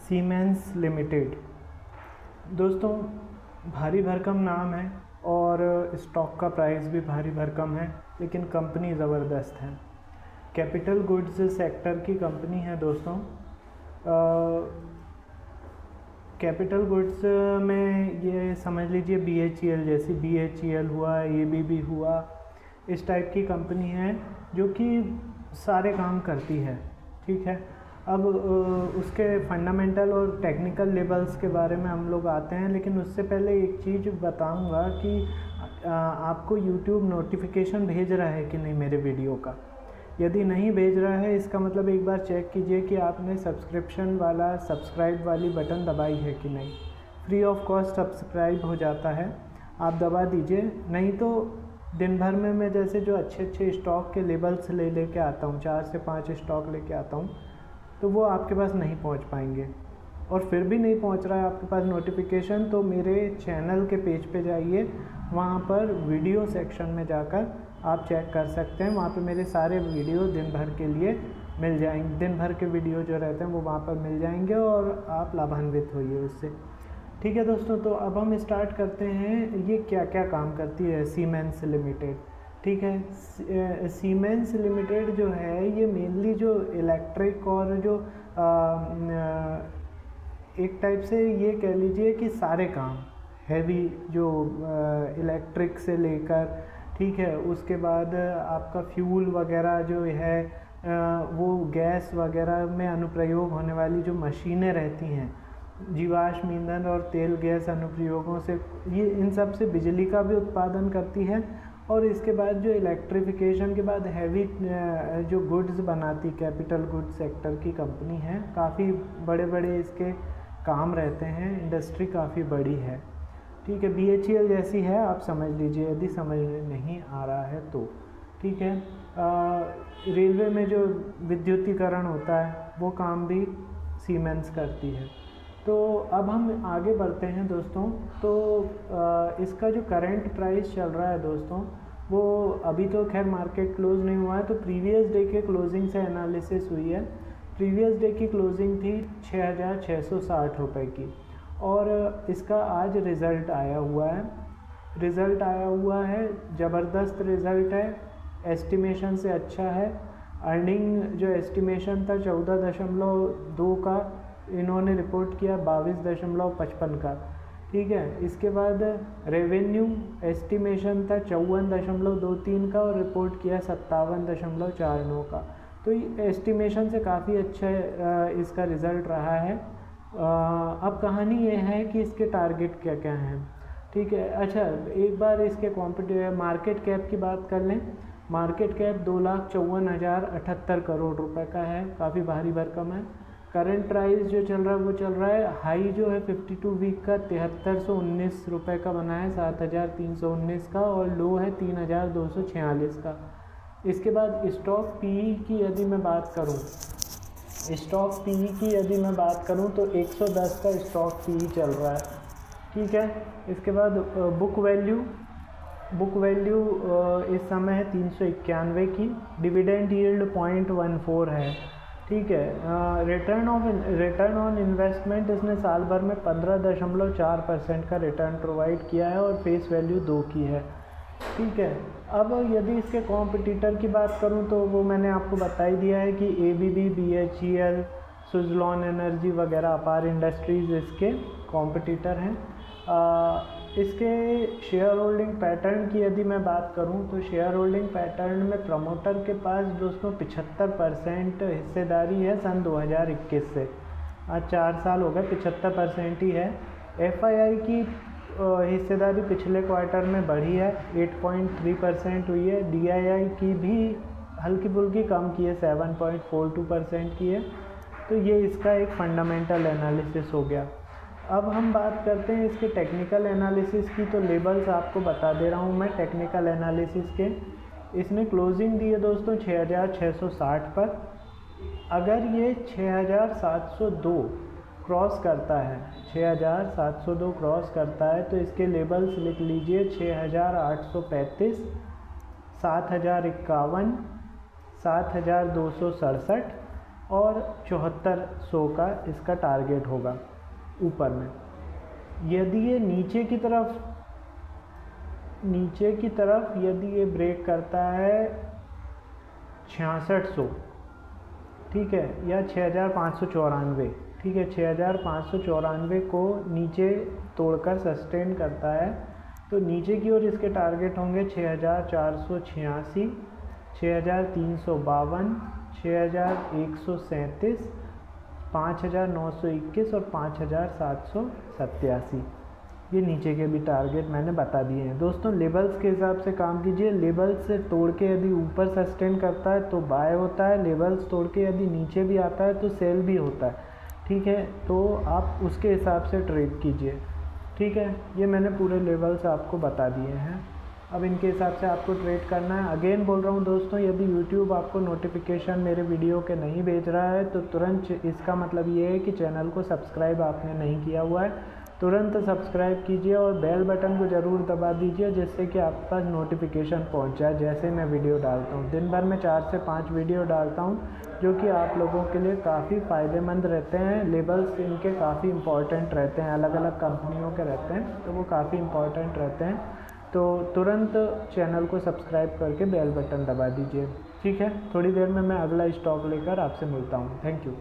Siemens limited. दोस्तों भारी भरकम नाम है और स्टॉक का प्राइस भी भारी भरकम है, लेकिन कंपनी ज़बरदस्त है। कैपिटल गुड्स सेक्टर की कंपनी है दोस्तों। कैपिटल गुड्स में ये समझ लीजिए BHEL जैसी, BHEL हुआ, ABB हुआ, इस टाइप की कंपनी है जो कि सारे काम करती है। ठीक है, अब उसके फंडामेंटल और टेक्निकल लेवल्स के बारे में हम लोग आते हैं, लेकिन उससे पहले एक चीज़ बताऊंगा कि आपको YouTube नोटिफिकेशन भेज रहा है कि नहीं मेरे वीडियो का। यदि नहीं भेज रहा है, इसका मतलब एक बार चेक कीजिए कि आपने सब्सक्राइब वाली बटन दबाई है कि नहीं। फ्री ऑफ कॉस्ट सब्सक्राइब हो जाता है, आप दबा दीजिए। नहीं तो दिन भर में मैं जैसे जो अच्छे स्टॉक के लेबल्स लेके आता हूँ, 4 से 5 स्टॉक लेके आता हूँ, तो वो आपके पास नहीं पहुँच पाएंगे। और फिर भी नहीं पहुँच रहा है आपके पास नोटिफिकेशन, तो मेरे चैनल के पेज पे जाइए, वहाँ पर वीडियो सेक्शन में जाकर आप चेक कर सकते हैं। वहाँ पे मेरे सारे वीडियो दिन भर के लिए मिल जाएंगे। दिन भर के वीडियो जो रहते हैं वो वहाँ पर मिल जाएंगे और आप लाभान्वित होइए उससे। ठीक है दोस्तों, तो अब हम स्टार्ट करते हैं। ये क्या क्या काम करती है सीमेंस लिमिटेड। ठीक है, सीमेंस लिमिटेड जो है ये मेनली जो इलेक्ट्रिक और जो एक टाइप से ये कह लीजिए कि सारे काम हैवी जो इलेक्ट्रिक से लेकर, ठीक है, उसके बाद आपका फ्यूल वगैरह जो है वो गैस वगैरह में अनुप्रयोग होने वाली जो मशीनें रहती हैं, जीवाश्म ईंधन और तेल गैस अनुप्रयोगों से, ये इन सब से बिजली का भी उत्पादन करती है। और इसके बाद जो इलेक्ट्रिफिकेशन के बाद हैवी जो गुड्स बनाती, कैपिटल गुड्स सेक्टर की कंपनी है। काफ़ी बड़े बड़े इसके काम रहते हैं, इंडस्ट्री काफ़ी बड़ी है। ठीक है, BHEL जैसी है, आप समझ लीजिए यदि समझ नहीं आ रहा है तो। ठीक है, रेलवे में जो विद्युतीकरण होता है वो काम भी सीमेंस करती है। तो अब हम आगे बढ़ते हैं दोस्तों। तो इसका जो करंट प्राइस चल रहा है दोस्तों, वो अभी तो खैर मार्केट क्लोज नहीं हुआ है, तो प्रीवियस डे के क्लोजिंग से एनालिसिस हुई है। प्रीवियस डे की क्लोजिंग थी 6,660 रुपये की, और इसका आज रिज़ल्ट आया हुआ है। ज़बरदस्त रिज़ल्ट है, एस्टिमेशन से अच्छा है। अर्निंग जो एस्टिमेशन था 14.2 का, इन्होंने रिपोर्ट किया 22.55 का। ठीक है, इसके बाद रेवेन्यू एस्टिमेशन था 54.23 का और रिपोर्ट किया 57.49 का। तो एस्टिमेशन से काफ़ी अच्छा इसका रिज़ल्ट रहा है। अब कहानी ये है कि इसके टारगेट क्या क्या हैं। ठीक है, अच्छा एक बार इसके मार्केट कैप की बात कर लें। मार्केट कैप 2,54,078 करोड़ रुपए का है, काफ़ी भारी भरकम है। करंट प्राइस जो चल रहा है वो चल रहा है, हाई जो है 52 वीक का 7,319 रुपये का बना है, 7,319 का, और लो है 3,246 का। इसके बाद स्टॉक PE की यदि मैं बात करूं, तो 110 का स्टॉक PE चल रहा है। ठीक है, इसके बाद बुक वैल्यू इस समय है 391 की। डिविडेंड यील्ड 0.14 है। ठीक है, रिटर्न ऑन इन्वेस्टमेंट इसने साल भर में 15.4% का रिटर्न प्रोवाइड किया है और फेस वैल्यू 2 की है। ठीक है, अब यदि इसके कॉम्पिटिटर की बात करूं तो वो मैंने आपको बता ही दिया है कि ABB, BHEL, सुज़लॉन एनर्जी वगैरह, अपार इंडस्ट्रीज़ इसके कॉम्पिटिटर हैं। इसके शेयर होल्डिंग पैटर्न की यदि मैं बात करूं तो शेयर होल्डिंग पैटर्न में प्रमोटर के पास दोस्तों 75% हिस्सेदारी है सन 2021 से। आज 4 साल हो गए, 75% ही है। FII की हिस्सेदारी पिछले क्वार्टर में बढ़ी है, 8.3% हुई है। DII की भी हल्की फुल्की कम की है, 7.42% की है। तो ये इसका एक फंडामेंटल एनालिसिस हो गया। अब हम बात करते हैं इसके टेक्निकल एनालिसिस की। तो लेबल्स आपको बता दे रहा हूँ मैं टेक्निकल एनालिसिस के। इसने क्लोजिंग दी है दोस्तों 6,660 पर। अगर ये 6,702 क्रॉस करता है, 6,702 क्रॉस करता है, तो इसके लेबल्स लिख लीजिए 6,835, 7,051, 7,267 और 7400 का इसका टारगेट होगा ऊपर में। यदि ये नीचे की तरफ यदि ये ब्रेक करता है 6600, ठीक है, या 6594, ठीक है, 6594 को नीचे तोड़कर सस्टेन करता है तो नीचे की ओर इसके टारगेट होंगे 6486, 6352, 6137, 5921 और 5787। ये नीचे के भी टारगेट मैंने बता दिए हैं। दोस्तों लेवल्स के हिसाब से काम कीजिए। लेवल्स से तोड़ के यदि ऊपर सस्टेन करता है तो बाय होता है, लेवल्स तोड़ के यदि नीचे भी आता है तो सेल भी होता है, ठीक है। तो आप उसके हिसाब से ट्रेड कीजिए, ठीक है। ये मैंने पूरे लेवल्स आपको बता दिए हैं, अब इनके हिसाब से आपको ट्रेड करना है। अगेन बोल रहा हूँ दोस्तों, यदि यूट्यूब आपको नोटिफिकेशन मेरे वीडियो के नहीं भेज रहा है तो तुरंत, इसका मतलब ये है कि चैनल को सब्सक्राइब आपने नहीं किया हुआ है, तुरंत सब्सक्राइब कीजिए और बेल बटन को ज़रूर दबा दीजिए जिससे कि आपके पास नोटिफिकेशन पहुंच जाए जैसे मैं वीडियो डालता हूं। दिन भर में 4 से 5 वीडियो डालता हूं जो कि आप लोगों के लिए काफ़ी फ़ायदेमंद रहते हैं। लेबल्स इनके काफ़ी इंपॉर्टेंट रहते हैं, अलग अलग कंपनियों के रहते हैं तो वो काफ़ी इंपॉर्टेंट रहते हैं। तो तुरंत चैनल को सब्सक्राइब करके बेल बटन दबा दीजिए, ठीक है। थोड़ी देर में मैं अगला स्टॉक लेकर आपसे मिलता हूँ। Thank you.